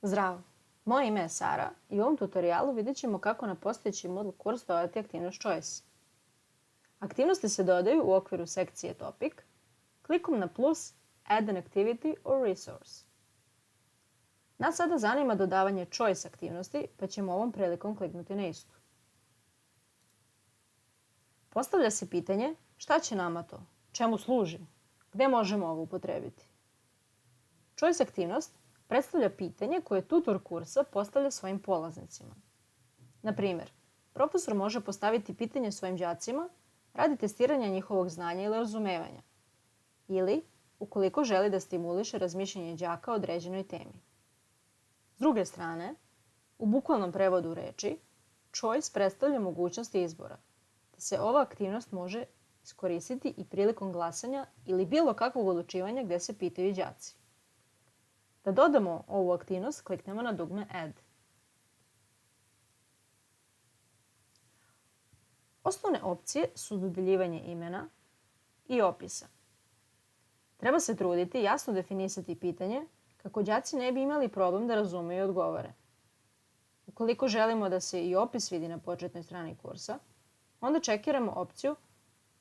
Zdravo! Moje ime je Sara i u ovom tutorijalu vidjet ćemo kako na postojeći Moodle kurs dodati aktivnost Choice. Aktivnosti se dodaju u okviru sekcije Topic, klikom na plus Add an activity or resource. Nas sada zanima dodavanje Choice aktivnosti, pa ćemo ovom prilikom kliknuti na istu. Postavlja se pitanje šta će nama to, čemu služi, gde možemo ovo upotrebiti. Choice aktivnost predstavlja pitanje koje tutor kursa postavlja svojim polaznicima. Na primjer, profesor može postaviti pitanje svojim đacima radi testiranja njihovog znanja ili razumevanja, ili ukoliko želi da stimuliše razmišljanje đaka o određenoj temi. S druge strane, u bukvalnom prevodu reči, choice predstavlja mogućnost izbora, te se ova aktivnost može iskoristiti i prilikom glasanja ili bilo kakvog odlučivanja gde se pitaju đaci. Da dodamo ovu aktivnost, kliknemo na dugme Add. Osnovne opcije su dodeljivanje imena i opisa. Treba se truditi jasno definisati pitanje kako đaci ne bi imali problem da razumeju i odgovore. Ukoliko želimo da se i opis vidi na početnoj strani kursa, onda čekiramo opciju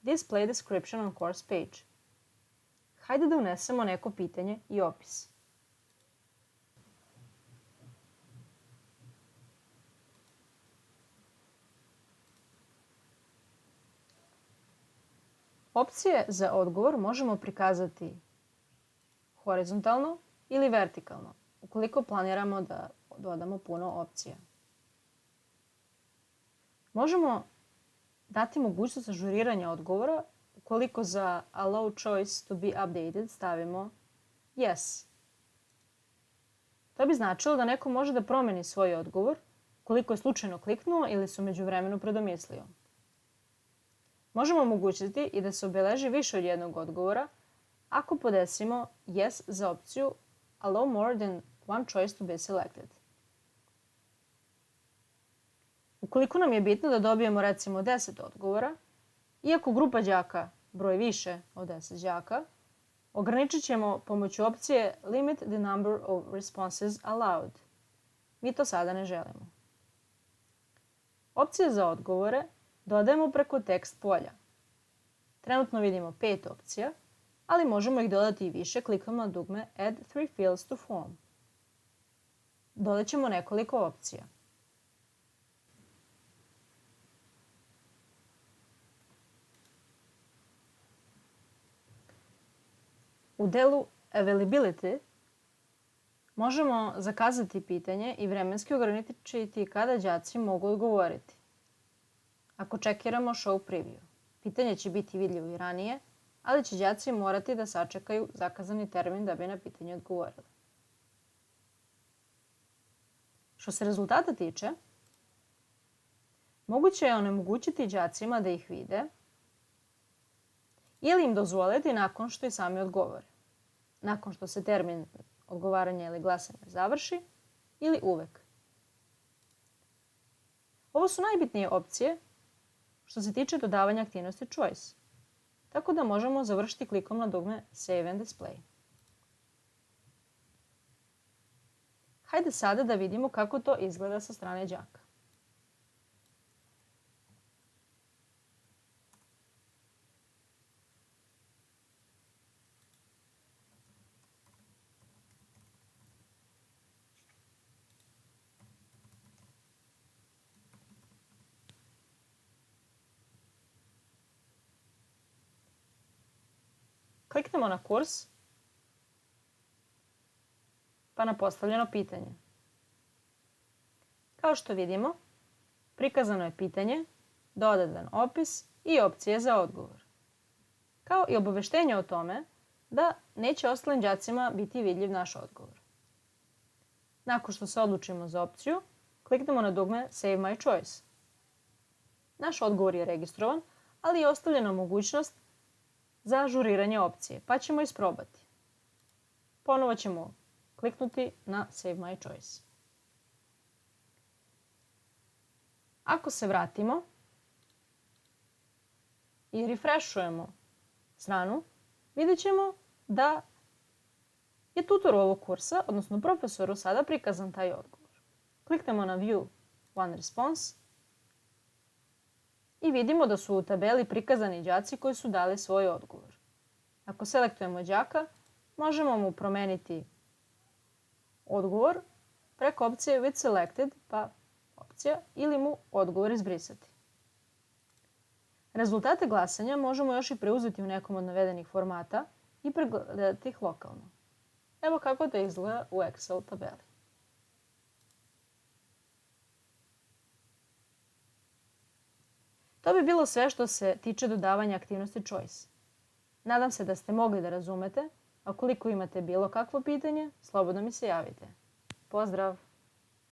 Display description on course page. Hajde da unesemo neko pitanje i opis. Opcije za odgovor možemo prikazati horizontalno ili vertikalno, ukoliko planiramo da dodamo puno opcija. Možemo dati mogućnost ažuriranja odgovora ukoliko za Allow choice to be updated stavimo Yes. To bi značilo da neko može da promeni svoj odgovor ukoliko je slučajno kliknuo ili se u međuvremenu predomislio. Možemo omogućiti i da se obeleži više od jednog odgovora ako podesimo Yes za opciju Allow more than one choice to be selected. Ukoliko nam je bitno da dobijemo recimo 10 odgovora, iako grupa đaka broji više od 10 đaka, ograničit ćemo pomoću opcije Limit the number of responses allowed. Mi to sada ne želimo. Opcije za odgovore dodajemo preko tekst polja. Trenutno vidimo 5 opcija, ali možemo ih dodati i više klikom na dugme Add 3 fields to form. Dodat ćemo nekoliko opcija. U delu Availability možemo zakazati pitanje i vremenski ograničiti kada đaci mogu odgovoriti. Ako čekiramo Show Preview, pitanje će biti vidljivo i ranije, ali će đaci morati da sačekaju zakazani termin da bi na pitanje odgovorili. Što se rezultata tiče, moguće je onemogućiti đacima da ih vide ili im dozvoliti nakon što i sami odgovore, nakon što se termin odgovaranja ili glasanja završi ili uvek. Ovo su najbitnije opcije što se tiče dodavanja aktivnosti Choice, tako da možemo završiti klikom na dugme Save and Display. Hajde sada da vidimo kako to izgleda sa strane đaka. Kliknemo na kurs, pa na postavljeno pitanje. Kao što vidimo, prikazano je pitanje, dodatan opis i opcije za odgovor, kao i obaveštenje o tome da neće ostalim đacima biti vidljiv naš odgovor. Nakon što se odlučimo za opciju, kliknemo na dugme Save my choice. Naš odgovor je registrovan, ali je ostavljena mogućnost za ažuriranje opcije, pa ćemo isprobati. Ponovo ćemo kliknuti na Save my choice. Ako se vratimo i refreshujemo stranu, vidjet ćemo da je tutoru ovog kursa, odnosno profesoru, sada prikazan taj odgovor. Kliknemo na View One Response i vidimo da su u tabeli prikazani đaci koji su dali svoj odgovor. Ako selektujemo đaka, možemo mu promeniti odgovor preko opcije With Selected, pa opcija, ili mu odgovor izbrisati. Rezultate glasanja možemo još i preuzeti u nekom od navedenih formata i pregledati ih lokalno. Evo kako to izgleda u Excel tabeli. To bi bilo sve što se tiče dodavanja aktivnosti Choice. Nadam se da ste mogli da razumete, a ukoliko imate bilo kakvo pitanje, slobodno mi se javite. Pozdrav!